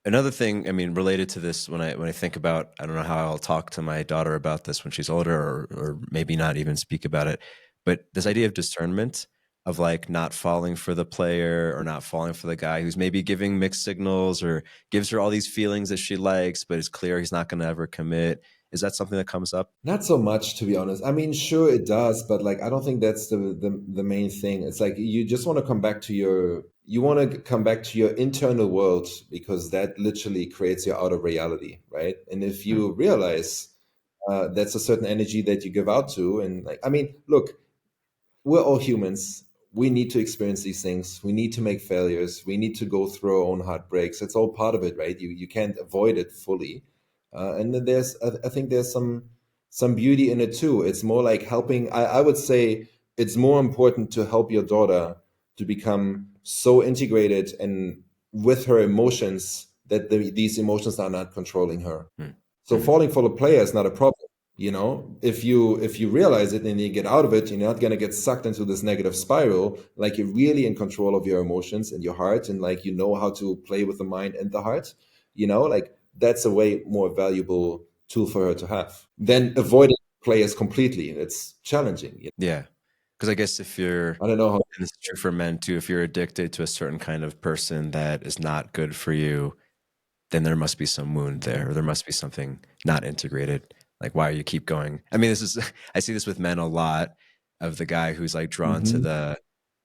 Another thing, I mean, related to this, when I think about, I don't know how I'll talk to my daughter about this when she's older, or maybe not even speak about it, but this idea of discernment, of like not falling for the player or not falling for the guy who's maybe giving mixed signals or gives her all these feelings that she likes, but it's clear he's not going to ever commit. Is that something that comes up? Not so much, to be honest. I mean, sure it does, but like I don't think that's the main thing. It's like you just want to come back to your internal world, because that literally creates your outer reality, right? And if you realize that's a certain energy that you give out to, and like, I mean, look, we're all humans. We need to experience these things. We need to make failures. We need to go through our own heartbreaks. It's all part of it, right? You can't avoid it fully. And then I think there's some beauty in it too. It's more like helping. I would say it's more important to help your daughter to become so integrated and with her emotions that these emotions are not controlling her. So falling for the player is not a problem. You know, if you realize it and you get out of it, you're not gonna get sucked into this negative spiral. Like you're really in control of your emotions and your heart, and like you know how to play with the mind and the heart. You know, like that's a way more valuable tool for her to have than avoiding players completely. It's challenging. You know? Yeah. Because I guess if you're, I don't know how. and this is true for men too, if you're addicted to a certain kind of person that is not good for you, then there must be some wound there, or there must be something not integrated. Like, why you keep going? I mean, this is, I see this with men a lot, of the guy who's like drawn to the,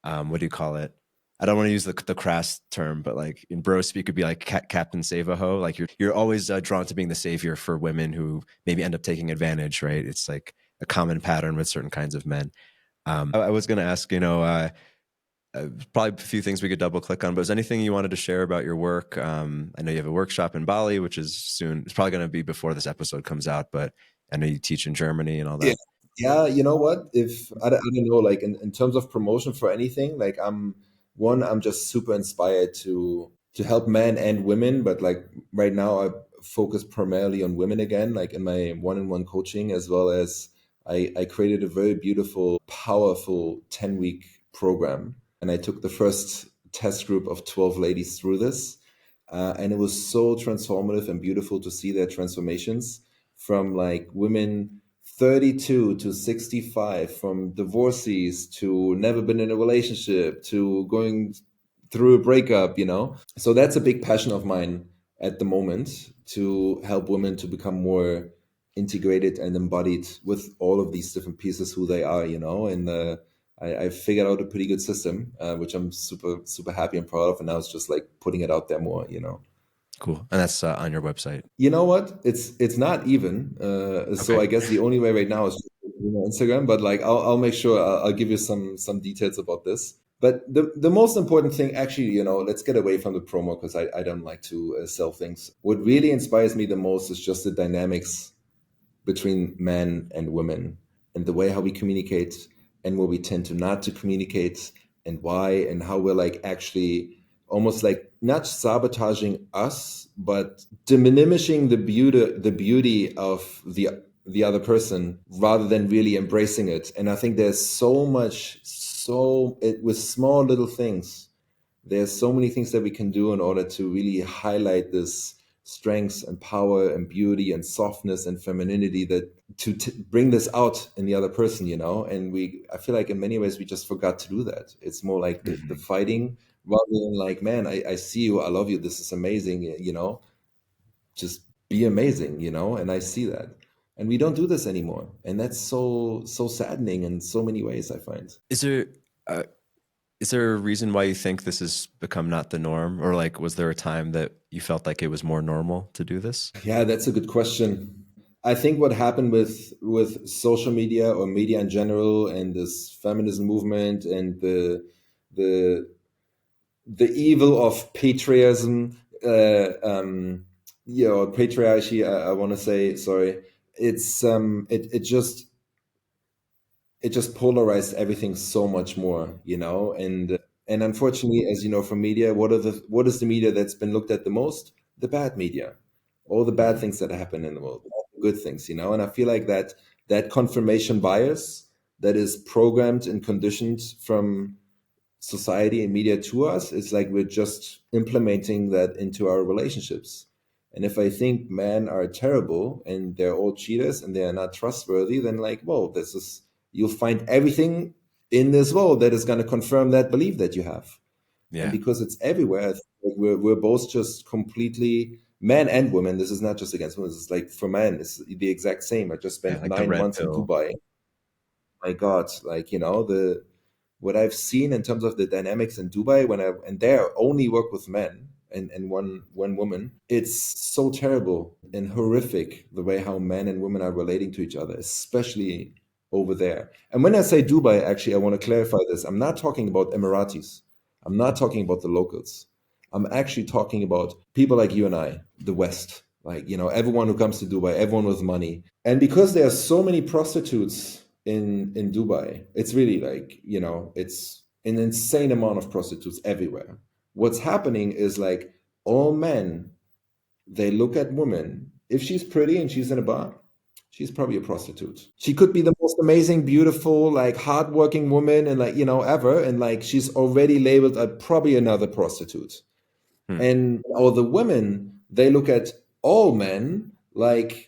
what do you call it? I don't want to use the crass term, but like in bro speak, could be like Captain Save-A-Ho. Like you're always drawn to being the savior for women who maybe end up taking advantage, right? It's like a common pattern with certain kinds of men. I was going to ask, probably a few things we could double click on, but is anything you wanted to share about your work? I know you have a workshop in Bali, which is soon. It's probably going to be before this episode comes out, but I know you teach in Germany and all Yeah, that. yeah. You know what? If I don't know, like in terms of promotion for anything, like I'm just super inspired to help men and women, but like right now I focus primarily on women again, like in my one-on-one coaching, as well as I created a very beautiful, powerful 10-week program, and I took the first test group of 12 ladies through this, and it was so transformative and beautiful to see their transformations from like women 32 to 65, from divorcees to never been in a relationship to going through a breakup, you know? So that's a big passion of mine at the moment, to help women to become more integrated and embodied with all of these different pieces who they are, you know? And I figured out a pretty good system, which I'm super, super happy and proud of. And now it's just like putting it out there more, you know? Cool. And that's on your website. You know what? It's not even. So Okay. I guess the only way right now is just, Instagram. But like I'll make sure I'll give you some details about this. But the most important thing, actually, you know, let's get away from the promo, because I don't like to sell things. What really inspires me the most is just the dynamics between men and women, and the way how we communicate, and where we tend to not to communicate, and why, and how we're like actually almost like not sabotaging us, but diminishing the beauty of the other person, rather than really embracing it. And I think there's so much, with small little things, there's so many things that we can do in order to really highlight this strengths and power and beauty and softness and femininity, that to bring this out in the other person, you know. And I feel like in many ways we just forgot to do that. It's more like the fighting, rather than like, man, I see you, I love you, this is amazing, you know, just be amazing, you know. And I see that, and we don't do this anymore, and that's so saddening in so many ways, I find. Uh, is there a reason why you think this has become not the norm? Or like, was there a time that you felt like it was more normal to do this? Yeah, that's a good question. I think what happened with social media, or media in general, and this feminism movement, and the the evil of patriarchism, patriarchy. I want to say, sorry. It's it just polarized everything so much more, you know. And unfortunately, as you know from media, what is the media that's been looked at the most? The bad media, all the bad things that happen in the world, all the good things, you know. And I feel like that confirmation bias that is programmed and conditioned from society and media to us, it's like we're just implementing that into our relationships. And if I think men are terrible and they're all cheaters and they're not trustworthy, then like, whoa, this is, you'll find everything in this world that is going to confirm that belief that you have. And Yeah. because it's everywhere, I think like we're both just completely, men and women. This is not just against women. This is like for men, it's the exact same. I just Yeah. spent Like the 9 red months in pill. Dubai. My God, like, you know, the what I've seen in terms of the dynamics in Dubai and there I only work with men and one woman, it's so terrible and horrific the way how men and women are relating to each other, especially over there. And when I say Dubai, actually, I want to clarify this. I'm not talking about Emiratis. I'm not talking about the locals. I'm actually talking about people like you and I, the West. Like, you know, everyone who comes to Dubai, everyone with money. And because there are so many prostitutes in Dubai, it's really like, you know, it's an insane amount of prostitutes everywhere. What's happening is like all men, they look at women. If she's pretty and she's in a bar, she's probably a prostitute. She could be the most amazing, beautiful, like hardworking woman and like, you know, ever. And like she's already labeled as probably another prostitute. Hmm. And all the women, they look at all men like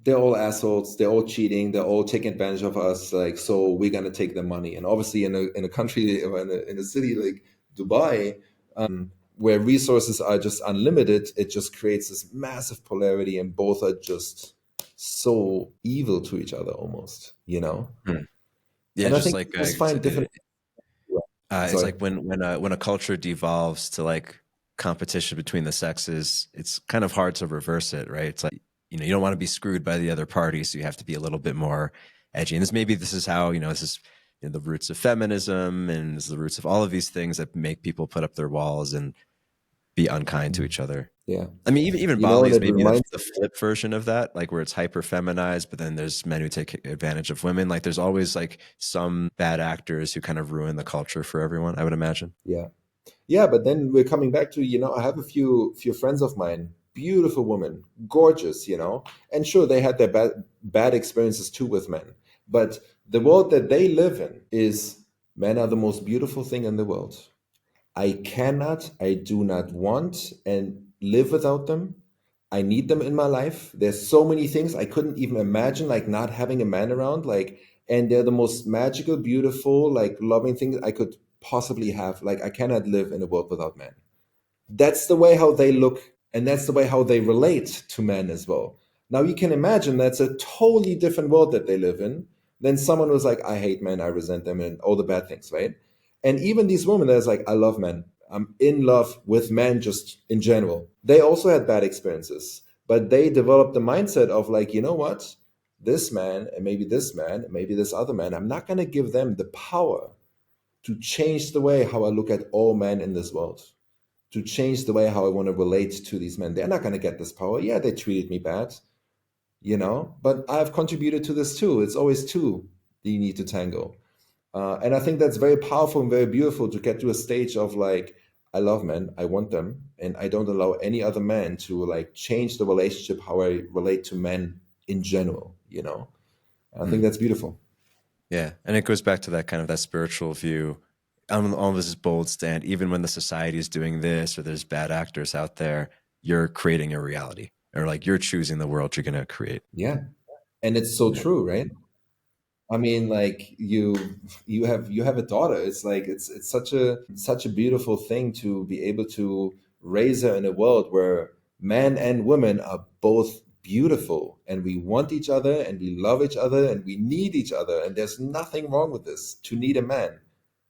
they're all assholes, they're all cheating, they're all taking advantage of us, like, so we're gonna take their money. And obviously in a country or in a city like Dubai, where resources are just unlimited, it just creates this massive polarity and both are just so evil to each other almost, you know? Hmm. Yeah. And I Just think like just find different. it's Sorry. like when a culture devolves to like competition between the sexes, it's kind of hard to reverse it, right? It's like, you know, you don't want to be screwed by the other party, so you have to be a little bit more edgy. And this is how, you know, this is, you know, the roots of feminism and this is the roots of all of these things that make people put up their walls and be unkind to each other. Yeah. I mean, even You know, Bali and is it maybe reminds the flip version of that, like where it's hyper feminized, but then there's men who take advantage of women. Like there's always like some bad actors who kind of ruin the culture for everyone, I would imagine. yeah. Yeah, but then we're coming back to, you know, I have a few friends of mine, beautiful women, gorgeous, you know, and sure they had their bad experiences too with men, but the world that they live in is men are the most beautiful thing in the world. I do not want and live without them. I need them in my life. There's so many things I couldn't even imagine, like not having a man around, like, and they're the most magical, beautiful, like loving things I could possibly have. Like, I cannot live in a world without men. That's the way how they look, and that's the way how they relate to men as well. Now you can imagine that's a totally different world that they live in than someone who's like, I hate men, I resent them, and all the bad things, right? And even these women that's like, I love men, I'm in love with men just in general. They also had bad experiences, but they developed the mindset of like, you know what? This man, and maybe this other man, I'm not going to give them the power to change the way how I look at all men in this world, to change the way how I want to relate to these men. They're not going to get this power. Yeah, they treated me bad, you know, but I've contributed to this too. It's always two that you need to tango. And I think that's very powerful and very beautiful to get to a stage of like, I love men, I want them, and I don't allow any other man to like change the relationship how I relate to men in general, you know. I think Mm. that's beautiful. Yeah. And it goes back to that kind of that spiritual view. On this bold stand, even when the society is doing this or there's bad actors out there, you're creating a reality or like you're choosing the world you're going to create. Yeah. And it's so Yeah. true, right? I mean, like you have a daughter. It's like it's such a beautiful thing to be able to raise her in a world where men and women are both beautiful and we want each other and we love each other and we need each other and there's nothing wrong with this to need a man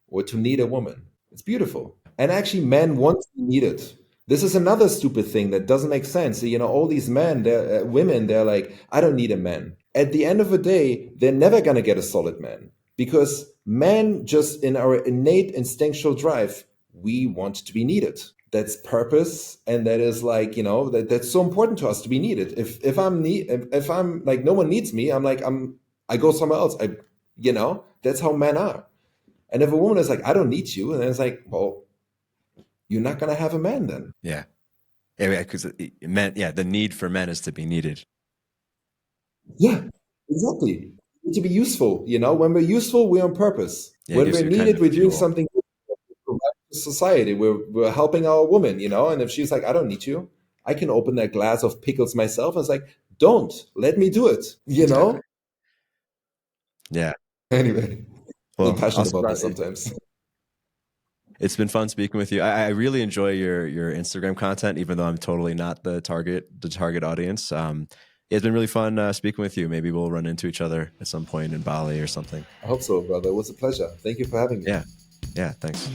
or to need a woman. It's beautiful. And actually, men want to be needed. This is another stupid thing that doesn't make sense. You know, all these men, they're women, they're like, I don't need a man. At the end of the day, they're never going to get a solid man because men, just in our innate instinctual drive, we want to be needed. That's purpose, and that is like, you know, that's so important to us to be needed. If I'm like no one needs me, I go somewhere else. You know, that's how men are. And if a woman is like, I don't need you, and then it's like, well, you're not going to have a man then. Yeah. Yeah, because men, yeah, the need for men is to be needed. Yeah, exactly. We need to be useful. When we're useful, we're on purpose. Yeah, it When gives we're you kind needed, of we're doing fuel. something good to provide to society. We're helping our woman, and if she's like, I don't need you, I can open that glass of pickles myself. It's like, don't let me do it. Exactly. Yeah. Anyway, I'm Well, passionate also, about this sometimes. it's been fun speaking with you. I really enjoy your Instagram content, even though I'm totally not the target audience. It's been really fun speaking with you. Maybe we'll run into each other at some point in Bali or something. I hope so, brother. It was a pleasure. Thank you for having me. Yeah. Yeah. Thanks.